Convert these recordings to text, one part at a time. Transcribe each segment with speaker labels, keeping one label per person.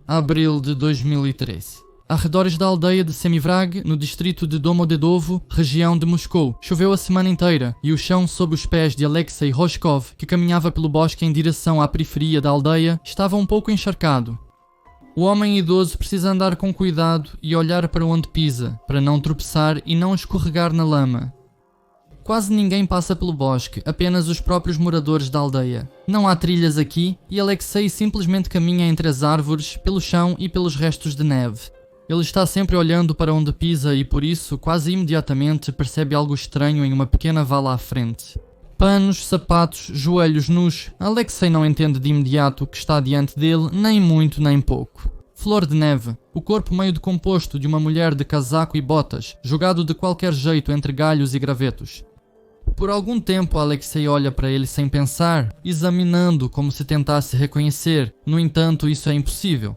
Speaker 1: abril de 2013. Arredores da aldeia de Semivrag, no distrito de Domodedovo, região de Moscou, choveu a semana inteira e o chão sob os pés de Alexei Roshkov, que caminhava pelo bosque em direção à periferia da aldeia, estava um pouco encharcado. O homem idoso precisa andar com cuidado e olhar para onde pisa, para não tropeçar e não escorregar na lama. Quase ninguém passa pelo bosque, apenas os próprios moradores da aldeia. Não há trilhas aqui e Alexei simplesmente caminha entre as árvores, pelo chão e pelos restos de neve. Ele está sempre olhando para onde pisa e por isso, quase imediatamente, percebe algo estranho em uma pequena vala à frente. Panos, sapatos, joelhos nus. Alexei não entende de imediato o que está diante dele, nem muito nem pouco. Flor de neve, o corpo meio decomposto de uma mulher de casaco e botas, jogado de qualquer jeito entre galhos e gravetos. Por algum tempo Alexei olha para ele sem pensar, examinando como se tentasse reconhecer, no entanto isso é impossível.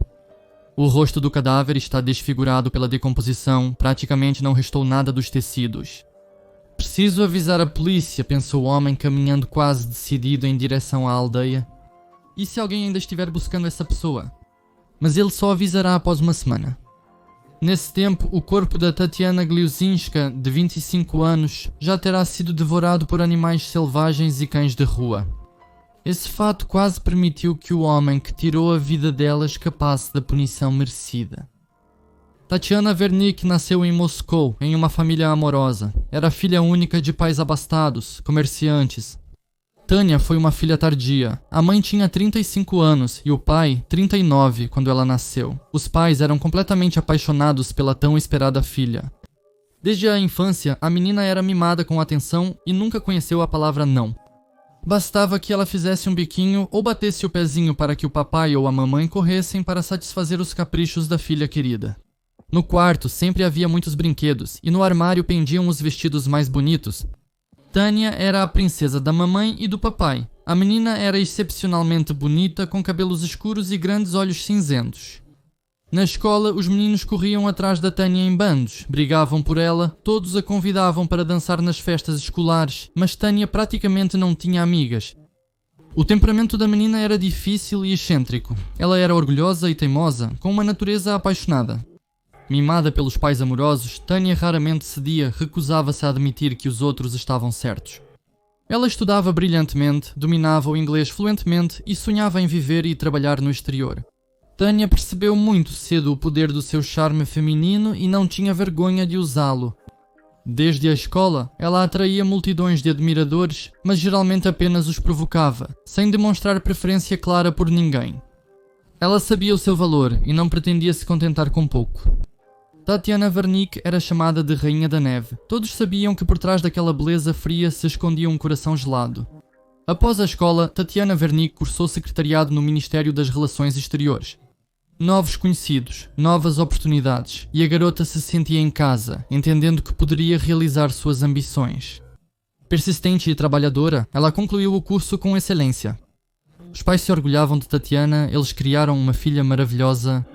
Speaker 1: O rosto do cadáver está desfigurado pela decomposição, praticamente não restou nada dos tecidos. Preciso avisar a polícia, pensou o homem caminhando quase decidido em direção à aldeia. E se alguém ainda estiver buscando essa pessoa? Mas ele só avisará após uma semana. Nesse tempo, o corpo da Tatiana Gliuzinska, de 25 anos, já terá sido devorado por animais selvagens e cães de rua. Esse fato quase permitiu que o homem que tirou a vida dela escapasse da punição merecida. Tatiana Vernik nasceu em Moscou, em uma família amorosa. Era filha única de pais abastados, comerciantes. Tânia foi uma filha tardia. A mãe tinha 35 anos e o pai 39 quando ela nasceu. Os pais eram completamente apaixonados pela tão esperada filha. Desde a infância, a menina era mimada com atenção e nunca conheceu a palavra não. Bastava que ela fizesse um biquinho ou batesse o pezinho para que o papai ou a mamãe corressem para satisfazer os caprichos da filha querida. No quarto sempre havia muitos brinquedos e no armário pendiam os vestidos mais bonitos. Tânia era a princesa da mamãe e do papai. A menina era excepcionalmente bonita, com cabelos escuros e grandes olhos cinzentos. Na escola, os meninos corriam atrás da Tânia em bandos, brigavam por ela, todos a convidavam para dançar nas festas escolares, mas Tânia praticamente não tinha amigas. O temperamento da menina era difícil e excêntrico. Ela era orgulhosa e teimosa, com uma natureza apaixonada. Mimada pelos pais amorosos, Tânia raramente cedia, recusava-se a admitir que os outros estavam certos. Ela estudava brilhantemente, dominava o inglês fluentemente e sonhava em viver e trabalhar no exterior. Tânia percebeu muito cedo o poder do seu charme feminino e não tinha vergonha de usá-lo. Desde a escola, ela atraía multidões de admiradores, mas geralmente apenas os provocava, sem demonstrar preferência clara por ninguém. Ela sabia o seu valor e não pretendia se contentar com pouco. Tatiana Vernik era chamada de Rainha da Neve. Todos sabiam que por trás daquela beleza fria se escondia um coração gelado. Após a escola, Tatiana Vernik cursou secretariado no Ministério das Relações Exteriores. Novos conhecidos, novas oportunidades, e a garota se sentia em casa, entendendo que poderia realizar suas ambições. Persistente e trabalhadora, ela concluiu o curso com excelência. Os pais se orgulhavam de Tatiana, eles criaram uma filha maravilhosa.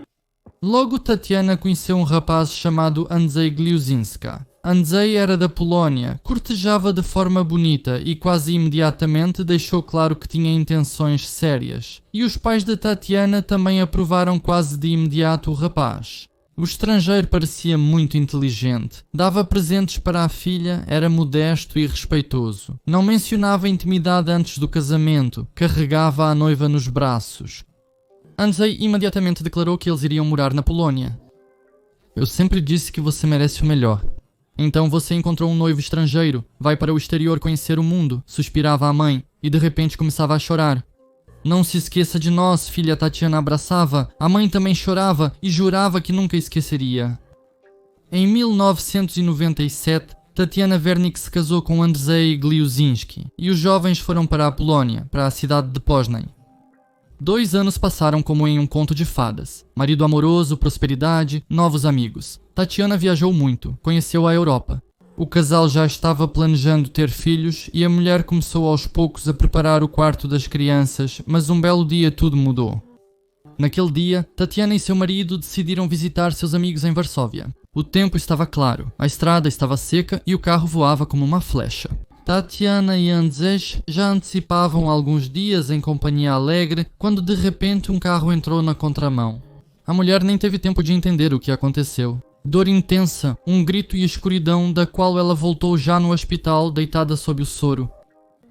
Speaker 1: Logo, Tatiana conheceu um rapaz chamado Andrzej Gliuzinska. Andrzej era da Polónia, cortejava de forma bonita e quase imediatamente deixou claro que tinha intenções sérias. E os pais de Tatiana também aprovaram quase de imediato o rapaz. O estrangeiro parecia muito inteligente, dava presentes para a filha, era modesto e respeitoso. Não mencionava intimidade antes do casamento, carregava a noiva nos braços. Andrzej imediatamente declarou que eles iriam morar na Polónia. Eu sempre disse que você merece o melhor. Então você encontrou um noivo estrangeiro, vai para o exterior conhecer o mundo, suspirava a mãe, e de repente começava a chorar. Não se esqueça de nós, filha, Tatiana abraçava. A mãe também chorava e jurava que nunca esqueceria. Em 1997, Tatiana Vernik se casou com Andrzej Gliuzinski, e os jovens foram para a Polónia, para a cidade de Poznań. 2 anos passaram como em um conto de fadas. Marido amoroso, prosperidade, novos amigos. Tatiana viajou muito, conheceu a Europa. O casal já estava planejando ter filhos e a mulher começou aos poucos a preparar o quarto das crianças, mas um belo dia tudo mudou. Naquele dia, Tatiana e seu marido decidiram visitar seus amigos em Varsóvia. O tempo estava claro, a estrada estava seca e o carro voava como uma flecha. Tatiana e Andrzej já antecipavam alguns dias em companhia alegre quando de repente um carro entrou na contramão. A mulher nem teve tempo de entender o que aconteceu. Dor intensa, um grito e escuridão da qual ela voltou já no hospital, deitada sob o soro.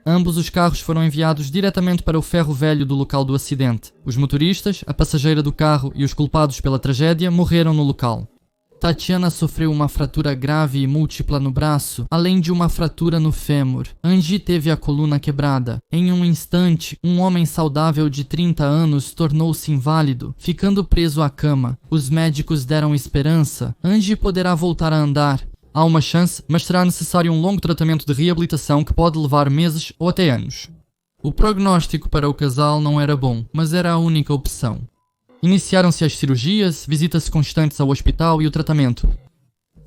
Speaker 1: Ambos os carros foram enviados diretamente para o ferro velho do local do acidente. Os motoristas, a passageira do carro e os culpados pela tragédia morreram no local. Tatiana sofreu uma fratura grave e múltipla no braço, além de uma fratura no fêmur. Angie teve a coluna quebrada. Em um instante, um homem saudável de 30 anos tornou-se inválido, ficando preso à cama. Os médicos deram esperança. Angie poderá voltar a andar. Há uma chance, mas será necessário um longo tratamento de reabilitação que pode levar meses ou até anos. O prognóstico para o casal não era bom, mas era a única opção. Iniciaram-se as cirurgias, visitas constantes ao hospital e o tratamento.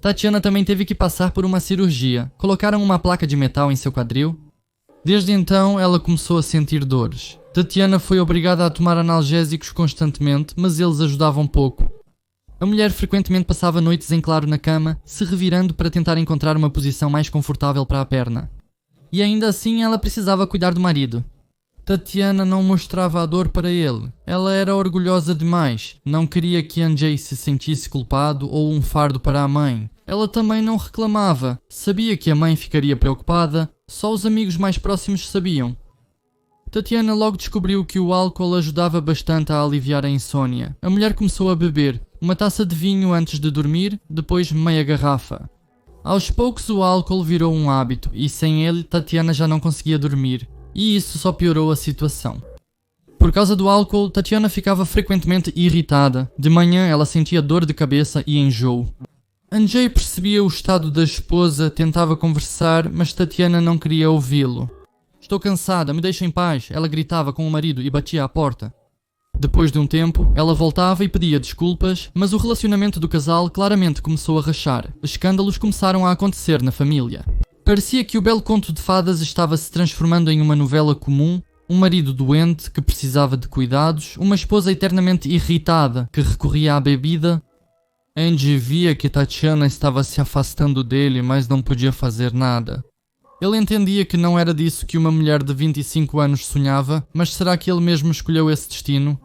Speaker 1: Tatiana também teve que passar por uma cirurgia. Colocaram uma placa de metal em seu quadril. Desde então, ela começou a sentir dores. Tatiana foi obrigada a tomar analgésicos constantemente, mas eles ajudavam pouco. A mulher frequentemente passava noites em claro na cama, se revirando para tentar encontrar uma posição mais confortável para a perna. E ainda assim, ela precisava cuidar do marido. Tatiana não mostrava a dor para ele. Ela era orgulhosa demais. Não queria que Andrzej se sentisse culpado ou um fardo para a mãe. Ela também não reclamava. Sabia que a mãe ficaria preocupada. Só os amigos mais próximos sabiam. Tatiana logo descobriu que o álcool ajudava bastante a aliviar a insônia. A mulher começou a beber. Uma taça de vinho antes de dormir, depois meia garrafa. Aos poucos o álcool virou um hábito e sem ele Tatiana já não conseguia dormir. E isso só piorou a situação. Por causa do álcool, Tatiana ficava frequentemente irritada. De manhã ela sentia dor de cabeça e enjoo. Andrzej percebia o estado da esposa, tentava conversar, mas Tatiana não queria ouvi-lo. "Estou cansada, me deixa em paz", ela gritava com o marido e batia à porta. Depois de um tempo, ela voltava e pedia desculpas, mas o relacionamento do casal claramente começou a rachar. Escândalos começaram a acontecer na família. Parecia que o belo conto de fadas estava se transformando em uma novela comum, um marido doente que precisava de cuidados, uma esposa eternamente irritada que recorria à bebida. Angie via que Tatiana estava se afastando dele, mas não podia fazer nada. Ele entendia que não era disso que uma mulher de 25 anos sonhava, mas será que ele mesmo escolheu esse destino?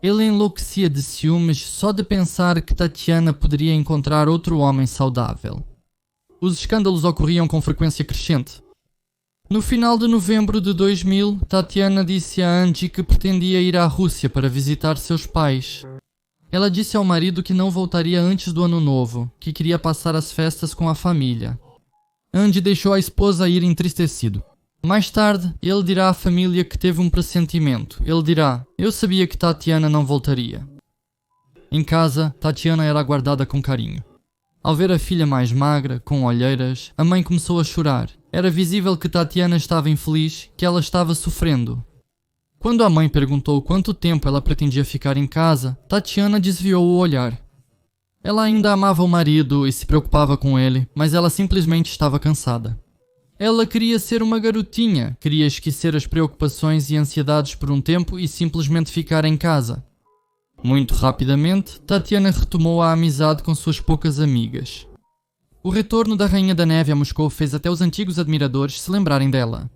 Speaker 1: Ele enlouquecia de ciúmes só de pensar que Tatiana poderia encontrar outro homem saudável. Os escândalos ocorriam com frequência crescente. No final de novembro de 2000, Tatiana disse a Angie que pretendia ir à Rússia para visitar seus pais. Ela disse ao marido que não voltaria antes do ano novo, que queria passar as festas com a família. Angie deixou a esposa ir entristecido. Mais tarde, ele dirá à família que teve um pressentimento. Ele dirá: "Eu sabia que Tatiana não voltaria." Em casa, Tatiana era aguardada com carinho. Ao ver a filha mais magra, com olheiras, a mãe começou a chorar. Era visível que Tatiana estava infeliz, que ela estava sofrendo. Quando a mãe perguntou quanto tempo ela pretendia ficar em casa, Tatiana desviou o olhar. Ela ainda amava o marido e se preocupava com ele, mas ela simplesmente estava cansada. Ela queria ser uma garotinha, queria esquecer as preocupações e ansiedades por um tempo e simplesmente ficar em casa. Muito rapidamente, Tatiana retomou a amizade com suas poucas amigas. O retorno da Rainha da Neve a Moscou fez até os antigos admiradores se lembrarem dela.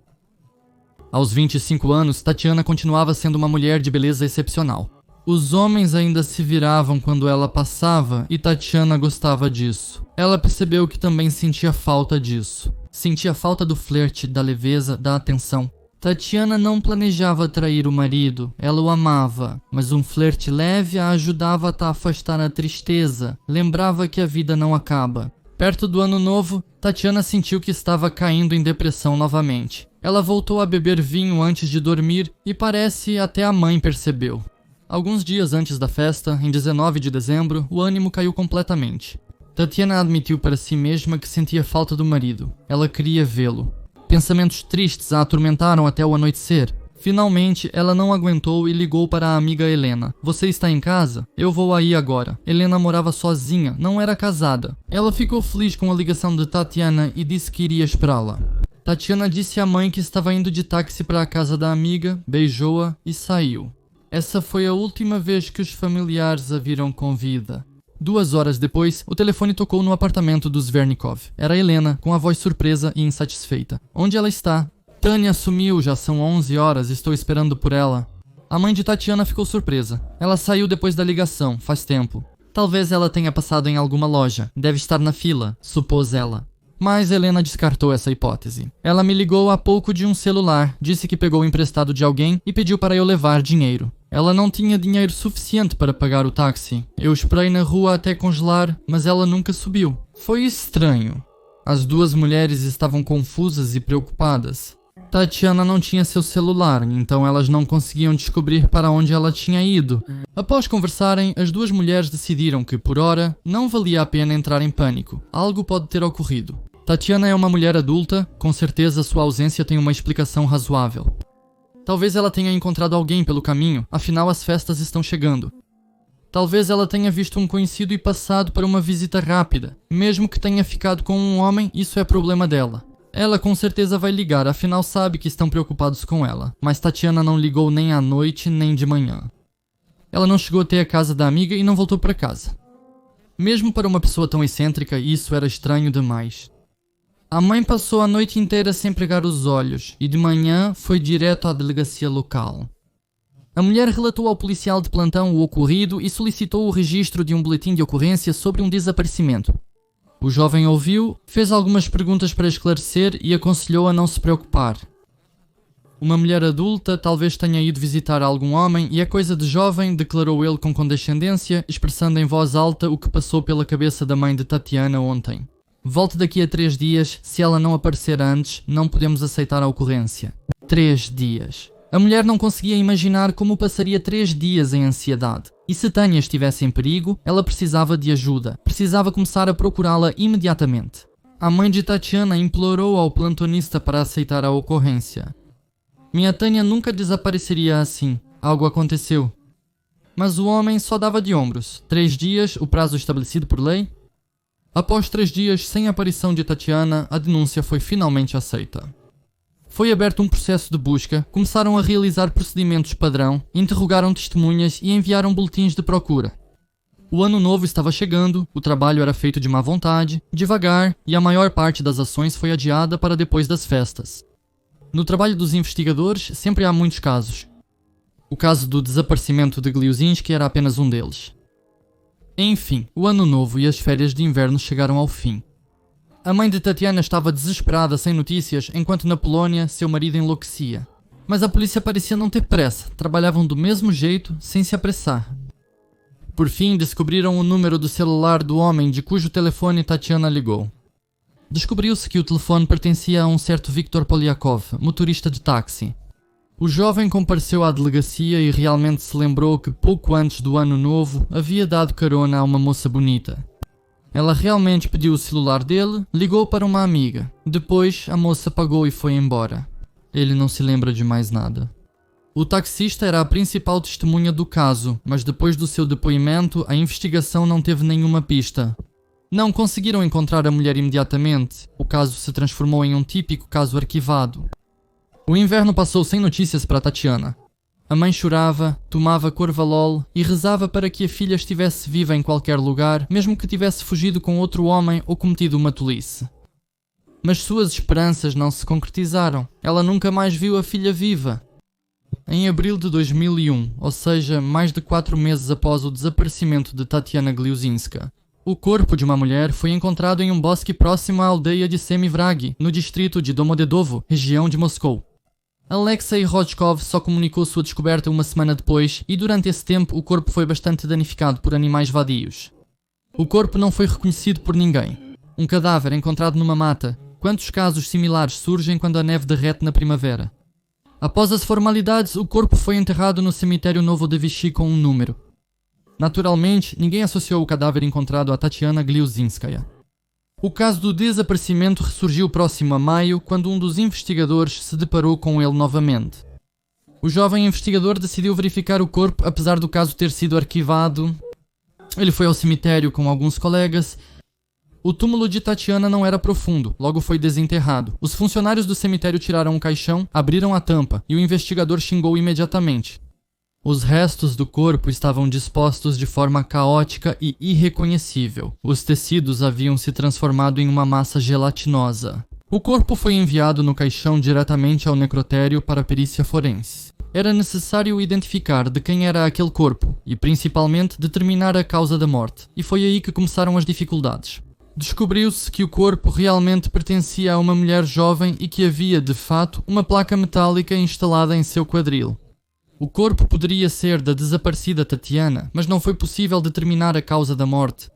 Speaker 1: Aos 25 anos, Tatiana continuava sendo uma mulher de beleza excepcional. Os homens ainda se viravam quando ela passava e Tatiana gostava disso. Ela percebeu que também sentia falta disso. Sentia falta do flerte, da leveza, da atenção. Tatiana não planejava trair o marido, ela o amava, mas um flerte leve a ajudava a afastar a tristeza, lembrava que a vida não acaba. Perto do ano novo, Tatiana sentiu que estava caindo em depressão novamente. Ela voltou a beber vinho antes de dormir e parece até a mãe percebeu. Alguns dias antes da festa, em 19 de dezembro, o ânimo caiu completamente. Tatiana admitiu para si mesma que sentia falta do marido. Ela queria vê-lo. Pensamentos tristes a atormentaram até o anoitecer. Finalmente, ela não aguentou e ligou para a amiga Helena. "Você está em casa? Eu vou aí agora." Helena morava sozinha, não era casada. Ela ficou feliz com a ligação de Tatiana e disse que iria esperá-la. Tatiana disse à mãe que estava indo de táxi para a casa da amiga, beijou-a e saiu. Essa foi a última vez que os familiares a viram com vida. 2 horas depois, o telefone tocou no apartamento dos Vernikov. Era Helena, com a voz surpresa e insatisfeita. "Onde ela está?" "Tânia sumiu, já são 11 horas, estou esperando por ela." A mãe de Tatiana ficou surpresa. Ela saiu depois da ligação, faz tempo. Talvez ela tenha passado em alguma loja. Deve estar na fila, supôs ela. Mas Helena descartou essa hipótese. Ela me ligou há pouco de um celular, disse que pegou emprestado de alguém e pediu para eu levar dinheiro. Ela não tinha dinheiro suficiente para pagar o táxi. Eu esperei na rua até congelar, mas ela nunca subiu. Foi estranho. As duas mulheres estavam confusas e preocupadas. Tatiana não tinha seu celular, então elas não conseguiam descobrir para onde ela tinha ido. Após conversarem, as duas mulheres decidiram que, por hora, não valia a pena entrar em pânico. Algo pode ter ocorrido. Tatiana é uma mulher adulta, com certeza sua ausência tem uma explicação razoável. Talvez ela tenha encontrado alguém pelo caminho, afinal as festas estão chegando. Talvez ela tenha visto um conhecido e passado para uma visita rápida. Mesmo que tenha ficado com um homem, isso é problema dela. Ela com certeza vai ligar, afinal sabe que estão preocupados com ela. Mas Tatiana não ligou nem à noite, nem de manhã. Ela não chegou até a casa da amiga e não voltou para casa. Mesmo para uma pessoa tão excêntrica, isso era estranho demais. A mãe passou a noite inteira sem pregar os olhos e de manhã foi direto à delegacia local. A mulher relatou ao policial de plantão o ocorrido e solicitou o registro de um boletim de ocorrência sobre um desaparecimento. O jovem ouviu, fez algumas perguntas para esclarecer e aconselhou a não se preocupar. Uma mulher adulta talvez tenha ido visitar algum homem e é coisa de jovem, declarou ele com condescendência, expressando em voz alta o que passou pela cabeça da mãe de Tatiana ontem. Volte daqui a 3 dias, se ela não aparecer antes, não podemos aceitar a ocorrência. 3 dias. A mulher não conseguia imaginar como passaria 3 dias em ansiedade. E se Tânia estivesse em perigo, ela precisava de ajuda. Precisava começar a procurá-la imediatamente. A mãe de Tatiana implorou ao plantonista para aceitar a ocorrência. Minha Tânia nunca desapareceria assim. Algo aconteceu. Mas o homem só dava de ombros. 3 dias, o prazo estabelecido por lei. Após 3 dias sem aparição de Tatiana, a denúncia foi finalmente aceita. Foi aberto um processo de busca, começaram a realizar procedimentos padrão, interrogaram testemunhas e enviaram boletins de procura. O ano novo estava chegando, o trabalho era feito de má vontade, devagar, e a maior parte das ações foi adiada para depois das festas. No trabalho dos investigadores, sempre há muitos casos. O caso do desaparecimento de Gliuzinski era apenas um deles. Enfim, o ano novo e as férias de inverno chegaram ao fim. A mãe de Tatiana estava desesperada sem notícias, enquanto na Polónia seu marido enlouquecia. Mas a polícia parecia não ter pressa, trabalhavam do mesmo jeito, sem se apressar. Por fim, descobriram o número do celular do homem de cujo telefone Tatiana ligou. Descobriu-se que o telefone pertencia a um certo Viktor Polyakov, motorista de táxi. O jovem compareceu à delegacia e realmente se lembrou que pouco antes do ano novo havia dado carona a uma moça bonita. Ela realmente pediu o celular dele, ligou para uma amiga. Depois, a moça pagou e foi embora. Ele não se lembra de mais nada. O taxista era a principal testemunha do caso, mas depois do seu depoimento, a investigação não teve nenhuma pista. Não conseguiram encontrar a mulher imediatamente. O caso se transformou em um típico caso arquivado. O inverno passou sem notícias para Tatiana. A mãe chorava, tomava Corvalol e rezava para que a filha estivesse viva em qualquer lugar, mesmo que tivesse fugido com outro homem ou cometido uma tolice. Mas suas esperanças não se concretizaram. Ela nunca mais viu a filha viva. Em abril de 2001, ou seja, mais de 4 meses após o desaparecimento de Tatiana Gliuzinska, o corpo de uma mulher foi encontrado em um bosque próximo à aldeia de Semivrag, no distrito de Domodedovo, região de Moscou. Alexei Rodchkov só comunicou sua descoberta uma semana depois e durante esse tempo o corpo foi bastante danificado por animais vadios. O corpo não foi reconhecido por ninguém. Um cadáver encontrado numa mata. Quantos casos similares surgem quando a neve derrete na primavera? Após as formalidades, o corpo foi enterrado no cemitério Novo de Vichy com um número. Naturalmente, ninguém associou o cadáver encontrado a Tatiana Gliuzinskaya. O caso do desaparecimento ressurgiu próximo a maio, quando um dos investigadores se deparou com ele novamente. O jovem investigador decidiu verificar o corpo, apesar do caso ter sido arquivado. Ele foi ao cemitério com alguns colegas. O túmulo de Tatiana não era profundo, logo foi desenterrado. Os funcionários do cemitério tiraram um caixão, abriram a tampa e o investigador xingou imediatamente. Os restos do corpo estavam dispostos de forma caótica e irreconhecível. Os tecidos haviam se transformado em uma massa gelatinosa. O corpo foi enviado no caixão diretamente ao necrotério para a perícia forense. Era necessário identificar de quem era aquele corpo e, principalmente, determinar a causa da morte. E foi aí que começaram as dificuldades. Descobriu-se que o corpo realmente pertencia a uma mulher jovem e que havia, de fato, uma placa metálica instalada em seu quadril. O corpo poderia ser da desaparecida Tatiana, mas não foi possível determinar a causa da morte.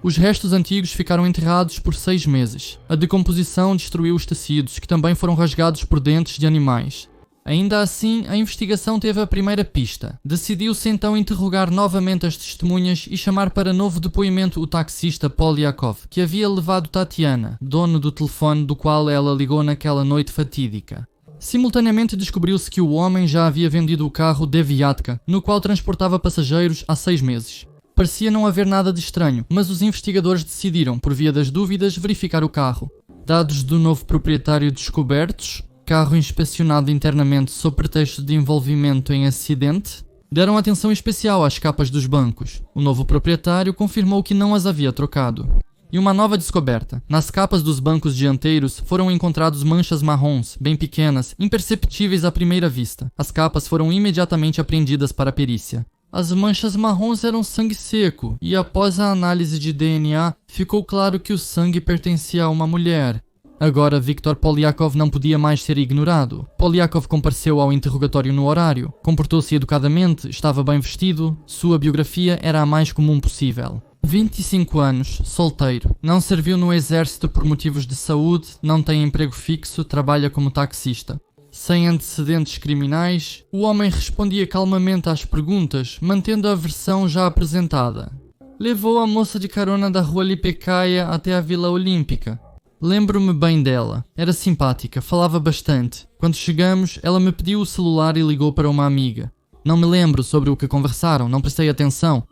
Speaker 1: Os restos antigos ficaram enterrados por 6 meses. A decomposição destruiu os tecidos, que também foram rasgados por dentes de animais. Ainda assim, a investigação teve a primeira pista. Decidiu-se então interrogar novamente as testemunhas e chamar para novo depoimento o taxista Polyakov, que havia levado Tatiana, dono do telefone do qual ela ligou naquela noite fatídica. Simultaneamente descobriu-se que o homem já havia vendido o carro Deviatka, no qual transportava passageiros há 6 meses. Parecia não haver nada de estranho, mas os investigadores decidiram, por via das dúvidas, verificar o carro. Dados do novo proprietário descobertos, carro inspecionado internamente sob pretexto de envolvimento em acidente, deram atenção especial às capas dos bancos. O novo proprietário confirmou que não as havia trocado. E uma nova descoberta. Nas capas dos bancos dianteiros foram encontrados manchas marrons, bem pequenas, imperceptíveis à primeira vista. As capas foram imediatamente apreendidas para a perícia. As manchas marrons eram sangue seco, e após a análise de DNA, ficou claro que o sangue pertencia a uma mulher. Agora, Viktor Polyakov não podia mais ser ignorado. Polyakov compareceu ao interrogatório no horário, comportou-se educadamente, estava bem vestido, sua biografia era a mais comum possível. 25 anos, solteiro, não serviu no exército por motivos de saúde, não tem emprego fixo, trabalha como taxista. Sem antecedentes criminais, o homem respondia calmamente às perguntas, mantendo a versão já apresentada. Levou a moça de carona da rua Lipekaya até a Vila Olímpica. Lembro-me bem dela. Era simpática, falava bastante. Quando chegamos, ela me pediu o celular e ligou para uma amiga. Não me lembro sobre o que conversaram, não prestei atenção.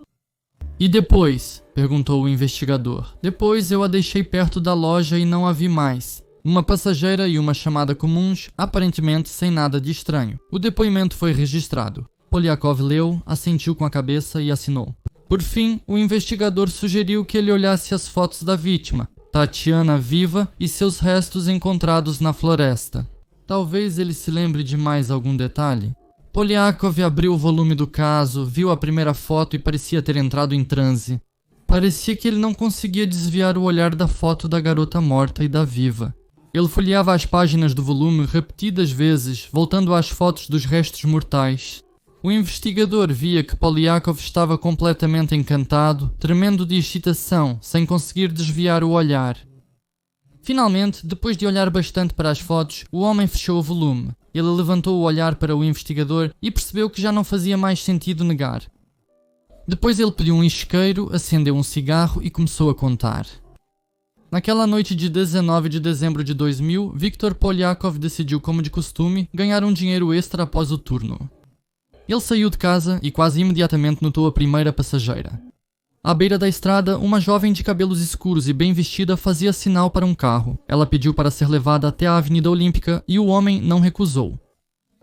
Speaker 1: E depois? Perguntou o investigador. Depois eu a deixei perto da loja e não a vi mais. Uma passageira e uma chamada comuns, aparentemente sem nada de estranho. O depoimento foi registrado. Polyakov leu, assentiu com a cabeça e assinou. Por fim, o investigador sugeriu que ele olhasse as fotos da vítima, Tatiana viva e seus restos encontrados na floresta. Talvez ele se lembre de mais algum detalhe. Polyakov abriu o volume do caso, viu a primeira foto e parecia ter entrado em transe. Parecia que ele não conseguia desviar o olhar da foto da garota morta e da viva. Ele folheava as páginas do volume repetidas vezes, voltando às fotos dos restos mortais. O investigador via que Polyakov estava completamente encantado, tremendo de excitação, sem conseguir desviar o olhar. Finalmente, depois de olhar bastante para as fotos, o homem fechou o volume. Ele levantou o olhar para o investigador e percebeu que já não fazia mais sentido negar. Depois ele pediu um isqueiro, acendeu um cigarro e começou a contar. Naquela noite de 19 de dezembro de 2000, Viktor Polyakov decidiu, como de costume, ganhar um dinheiro extra após o turno. Ele saiu de casa e quase imediatamente notou a primeira passageira. À beira da estrada, uma jovem de cabelos escuros e bem vestida fazia sinal para um carro. Ela pediu para ser levada até a Avenida Olímpica e o homem não recusou.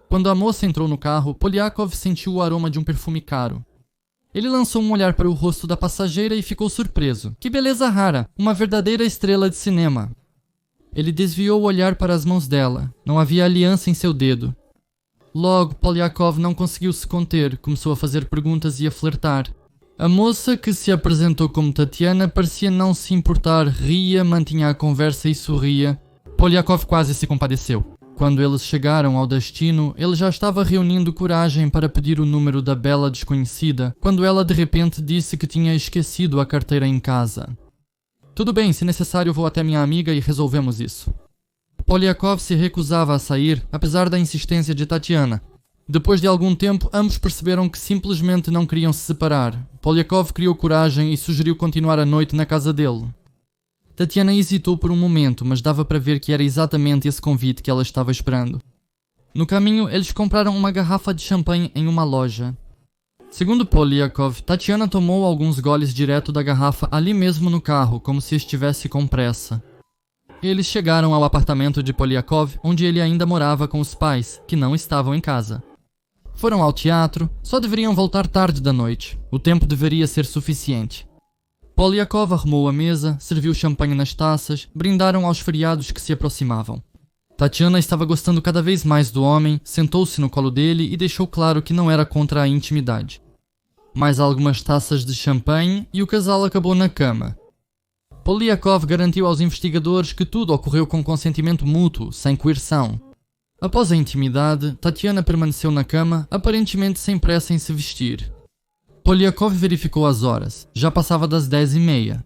Speaker 1: Quando a moça entrou no carro, Polyakov sentiu o aroma de um perfume caro. Ele lançou um olhar para o rosto da passageira e ficou surpreso. Que beleza rara! Uma verdadeira estrela de cinema. Ele desviou o olhar para as mãos dela. Não havia aliança em seu dedo. Logo, Polyakov não conseguiu se conter, começou a fazer perguntas e a flertar. A moça, que se apresentou como Tatiana, parecia não se importar, ria, mantinha a conversa e sorria. Polyakov quase se compadeceu. Quando eles chegaram ao destino, ele já estava reunindo coragem para pedir o número da bela desconhecida, quando ela de repente disse que tinha esquecido a carteira em casa. Tudo bem, se necessário vou até minha amiga e resolvemos isso. Polyakov se recusava a sair, apesar da insistência de Tatiana. Depois de algum tempo, ambos perceberam que simplesmente não queriam se separar. Polyakov criou coragem e sugeriu continuar a noite na casa dele. Tatiana hesitou por um momento, mas dava para ver que era exatamente esse convite que ela estava esperando. No caminho, eles compraram uma garrafa de champanhe em uma loja. Segundo Polyakov, Tatiana tomou alguns goles direto da garrafa ali mesmo no carro, como se estivesse com pressa. Eles chegaram ao apartamento de Polyakov, onde ele ainda morava com os pais, que não estavam em casa. Foram ao teatro, só deveriam voltar tarde da noite. O tempo deveria ser suficiente. Polyakov arrumou a mesa, serviu champanhe nas taças, brindaram aos feriados que se aproximavam. Tatiana estava gostando cada vez mais do homem, sentou-se no colo dele e deixou claro que não era contra a intimidade. Mais algumas taças de champanhe e o casal acabou na cama. Polyakov garantiu aos investigadores que tudo ocorreu com consentimento mútuo, sem coerção. Após a intimidade, Tatiana permaneceu na cama, aparentemente sem pressa em se vestir. Polyakov verificou as horas. Já passava das 10h30.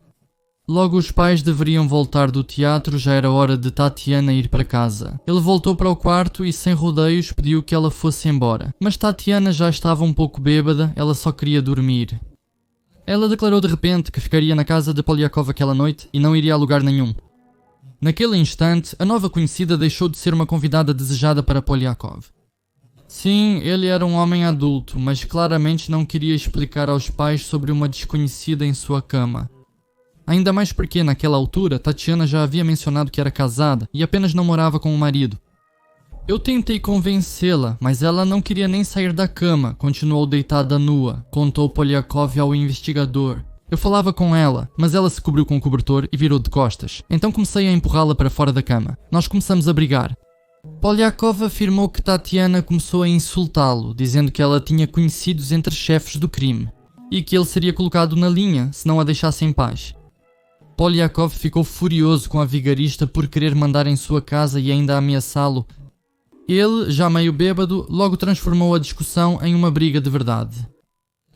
Speaker 1: Logo os pais deveriam voltar do teatro, já era hora de Tatiana ir para casa. Ele voltou para o quarto e, sem rodeios, pediu que ela fosse embora. Mas Tatiana já estava um pouco bêbada, ela só queria dormir. Ela declarou de repente que ficaria na casa de Polyakov aquela noite e não iria a lugar nenhum. Naquele instante, a nova conhecida deixou de ser uma convidada desejada para Polyakov. Sim, ele era um homem adulto, mas claramente não queria explicar aos pais sobre uma desconhecida em sua cama. Ainda mais porque, naquela altura, Tatiana já havia mencionado que era casada e apenas não morava com o marido. Eu tentei convencê-la, mas ela não queria nem sair da cama, continuou deitada nua, contou Polyakov ao investigador. Eu falava com ela, mas ela se cobriu com o cobertor e virou de costas. Então comecei a empurrá-la para fora da cama. Nós começamos a brigar. Polyakov afirmou que Tatiana começou a insultá-lo, dizendo que ela tinha conhecidos entre chefes do crime e que ele seria colocado na linha se não a deixasse em paz. Polyakov ficou furioso com a vigarista por querer mandar em sua casa e ainda ameaçá-lo. Ele, já meio bêbado, logo transformou a discussão em uma briga de verdade.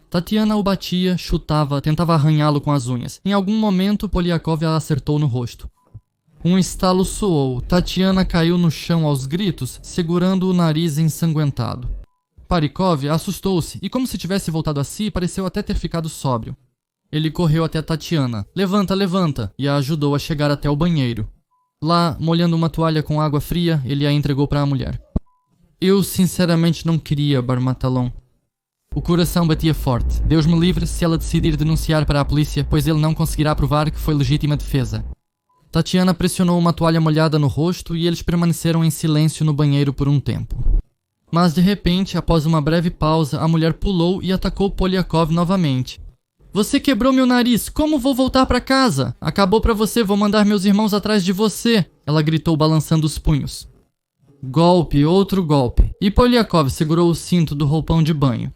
Speaker 1: Tatiana o batia, chutava, tentava arranhá-lo com as unhas. Em algum momento, Polyakov a acertou no rosto. Um estalo soou. Tatiana caiu no chão aos gritos, segurando o nariz ensanguentado. Polyakov assustou-se e, como se tivesse voltado a si, pareceu até ter ficado sóbrio. Ele correu até Tatiana. Levanta, levanta! E a ajudou a chegar até o banheiro. Lá, molhando uma toalha com água fria, ele a entregou para a mulher. Eu sinceramente não queria, Barmatalon. O coração batia forte. Deus me livre se ela decidir denunciar para a polícia, pois ele não conseguirá provar que foi legítima defesa. Tatiana pressionou uma toalha molhada no rosto e eles permaneceram em silêncio no banheiro por um tempo. Mas de repente, após uma breve pausa, a mulher pulou e atacou Polyakov novamente. Você quebrou meu nariz, como vou voltar para casa? Acabou para você, vou mandar meus irmãos atrás de você, ela gritou balançando os punhos. Golpe, outro golpe. E Polyakov segurou o cinto do roupão de banho.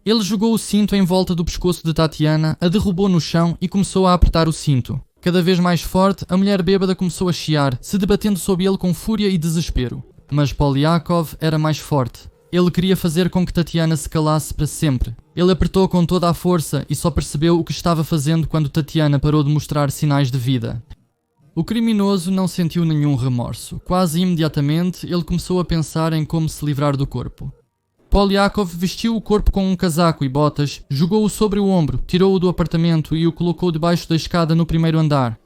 Speaker 1: Ele jogou o cinto em volta do pescoço de Tatiana, a derrubou no chão e começou a apertar o cinto. Cada vez mais forte, a mulher bêbada começou a chiar, se debatendo sob ele com fúria e desespero. Mas Polyakov era mais forte. Ele queria fazer com que Tatiana se calasse para sempre. Ele apertou com toda a força e só percebeu o que estava fazendo quando Tatiana parou de mostrar sinais de vida. O criminoso não sentiu nenhum remorso. Quase imediatamente, ele começou a pensar em como se livrar do corpo. Polyakov vestiu o corpo com um casaco e botas, jogou-o sobre o ombro, tirou-o do apartamento e o colocou debaixo da escada no primeiro andar.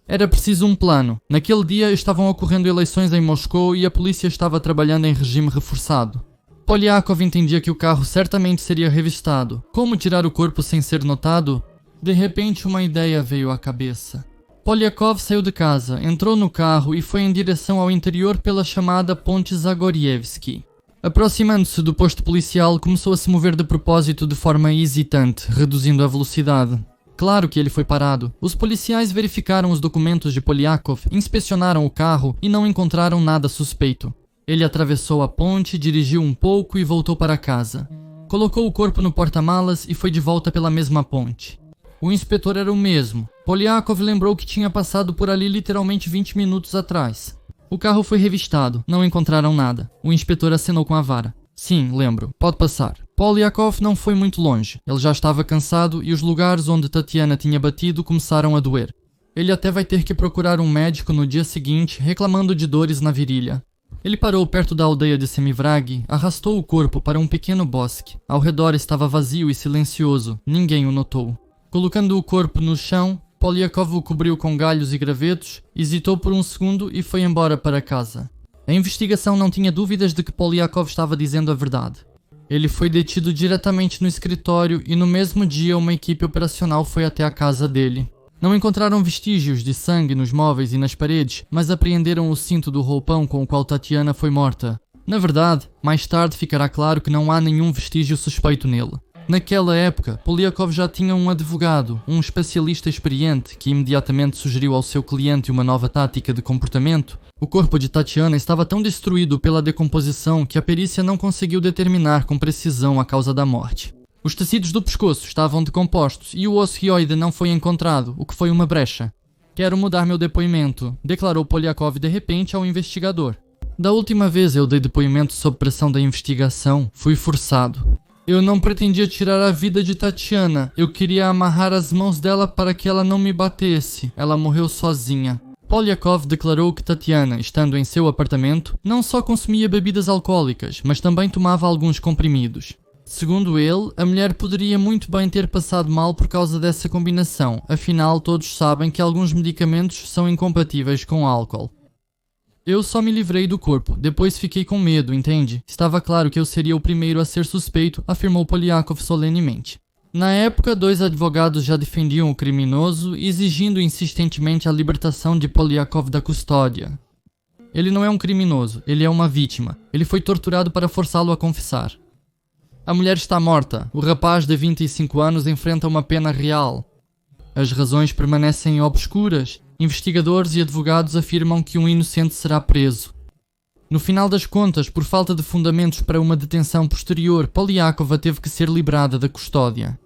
Speaker 1: Era preciso um plano. Naquele dia estavam ocorrendo eleições em Moscou e a polícia estava trabalhando em regime reforçado. Polyakov entendia que o carro certamente seria revistado. Como tirar o corpo sem ser notado? De repente uma ideia veio à cabeça. Polyakov saiu de casa, entrou no carro e foi em direção ao interior pela chamada Ponte Zagorievsky. Aproximando-se do posto policial, começou a se mover de propósito de forma hesitante, reduzindo a velocidade. Claro que ele foi parado. Os policiais verificaram os documentos de Polyakov, inspecionaram o carro e não encontraram nada suspeito. Ele atravessou a ponte, dirigiu um pouco e voltou para casa. Colocou o corpo no porta-malas e foi de volta pela mesma ponte. O inspetor era o mesmo. Polyakov lembrou que tinha passado por ali literalmente 20 minutos atrás. O carro foi revistado, não encontraram nada. O inspetor acenou com a vara. Sim, lembro, pode passar. Polyakov não foi muito longe. Ele já estava cansado e os lugares onde Tatiana tinha batido começaram a doer. Ele até vai ter que procurar um médico no dia seguinte, reclamando de dores na virilha. Ele parou perto da aldeia de Semivrag, arrastou o corpo para um pequeno bosque. Ao redor estava vazio e silencioso, ninguém o notou. Colocando o corpo no chão, Polyakov o cobriu com galhos e gravetos, hesitou por um segundo e foi embora para casa. A investigação não tinha dúvidas de que Polyakov estava dizendo a verdade. Ele foi detido diretamente no escritório e no mesmo dia uma equipe operacional foi até a casa dele. Não encontraram vestígios de sangue nos móveis e nas paredes, mas apreenderam o cinto do roupão com o qual Tatiana foi morta. Na verdade, mais tarde ficará claro que não há nenhum vestígio suspeito nele. Naquela época, Polyakov já tinha um advogado, um especialista experiente, que imediatamente sugeriu ao seu cliente uma nova tática de comportamento. O corpo de Tatiana estava tão destruído pela decomposição que a perícia não conseguiu determinar com precisão a causa da morte. Os tecidos do pescoço estavam decompostos e o osso hioide não foi encontrado, o que foi uma brecha. Quero mudar meu depoimento, declarou Polyakov de repente ao investigador. Da última vez eu dei depoimento sob pressão da investigação, fui forçado. Eu não pretendia tirar a vida de Tatiana, eu queria amarrar as mãos dela para que ela não me batesse. Ela morreu sozinha. Polyakov declarou que Tatiana, estando em seu apartamento, não só consumia bebidas alcoólicas, mas também tomava alguns comprimidos. Segundo ele, a mulher poderia muito bem ter passado mal por causa dessa combinação, afinal todos sabem que alguns medicamentos são incompatíveis com álcool. Eu só me livrei do corpo, depois fiquei com medo, entende? Estava claro que eu seria o primeiro a ser suspeito, afirmou Polyakov solenemente. Na época, 2 advogados já defendiam o criminoso, exigindo insistentemente a libertação de Polyakov da custódia. Ele não é um criminoso, ele é uma vítima. Ele foi torturado para forçá-lo a confessar. A mulher está morta. O rapaz de 25 anos enfrenta uma pena real. As razões permanecem obscuras. Investigadores e advogados afirmam que um inocente será preso. No final das contas, por falta de fundamentos para uma detenção posterior, Polyakova teve que ser liberada da custódia.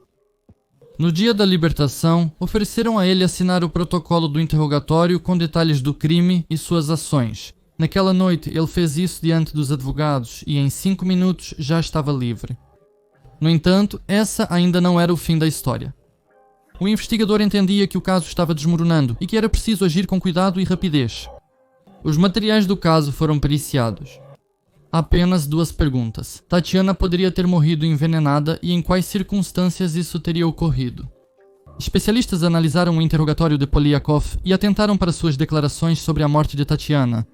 Speaker 1: No dia da libertação, ofereceram a ele assinar o protocolo do interrogatório com detalhes do crime e suas ações. Naquela noite, ele fez isso diante dos advogados e em 5 minutos já estava livre. No entanto, essa ainda não era o fim da história. O investigador entendia que o caso estava desmoronando e que era preciso agir com cuidado e rapidez. Os materiais do caso foram periciados. Apenas 2 perguntas. Tatiana poderia ter morrido envenenada e em quais circunstâncias isso teria ocorrido? Especialistas analisaram o interrogatório de Polyakov e atentaram para suas declarações sobre a morte de Tatiana.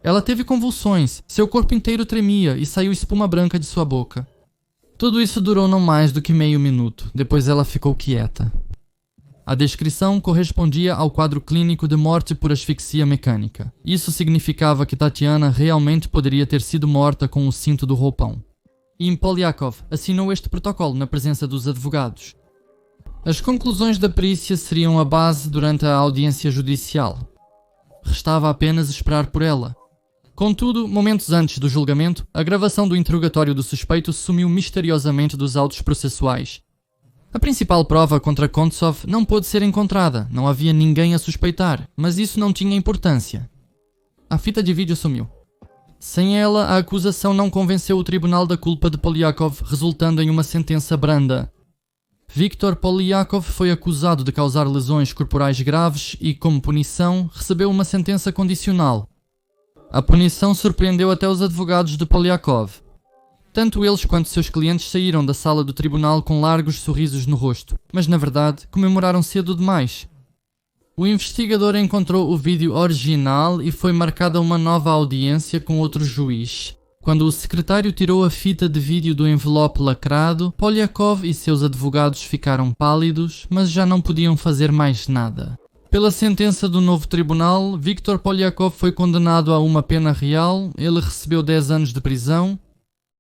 Speaker 1: Ela teve convulsões, seu corpo inteiro tremia e saiu espuma branca de sua boca. Tudo isso durou não mais do que meio minuto, depois ela ficou quieta. A descrição correspondia ao quadro clínico de morte por asfixia mecânica. Isso significava que Tatiana realmente poderia ter sido morta com o cinto do roupão. E Polyakov assinou este protocolo na presença dos advogados. As conclusões da perícia seriam a base durante a audiência judicial. Restava apenas esperar por ela. Contudo, momentos antes do julgamento, a gravação do interrogatório do suspeito sumiu misteriosamente dos autos processuais. A principal prova contra Kontsov não pôde ser encontrada, não havia ninguém a suspeitar, mas isso não tinha importância. A fita de vídeo sumiu. Sem ela, a acusação não convenceu o tribunal da culpa de Polyakov, resultando em uma sentença branda. Viktor Polyakov foi acusado de causar lesões corporais graves e, como punição, recebeu uma sentença condicional. A punição surpreendeu até os advogados de Polyakov. Tanto eles quanto seus clientes saíram da sala do tribunal com largos sorrisos no rosto, mas na verdade comemoraram cedo demais. O investigador encontrou o vídeo original e foi marcada uma nova audiência com outro juiz. Quando o secretário tirou a fita de vídeo do envelope lacrado, Polyakov e seus advogados ficaram pálidos, mas já não podiam fazer mais nada. Pela sentença do novo tribunal, Viktor Polyakov foi condenado a uma pena real, ele recebeu 10 anos de prisão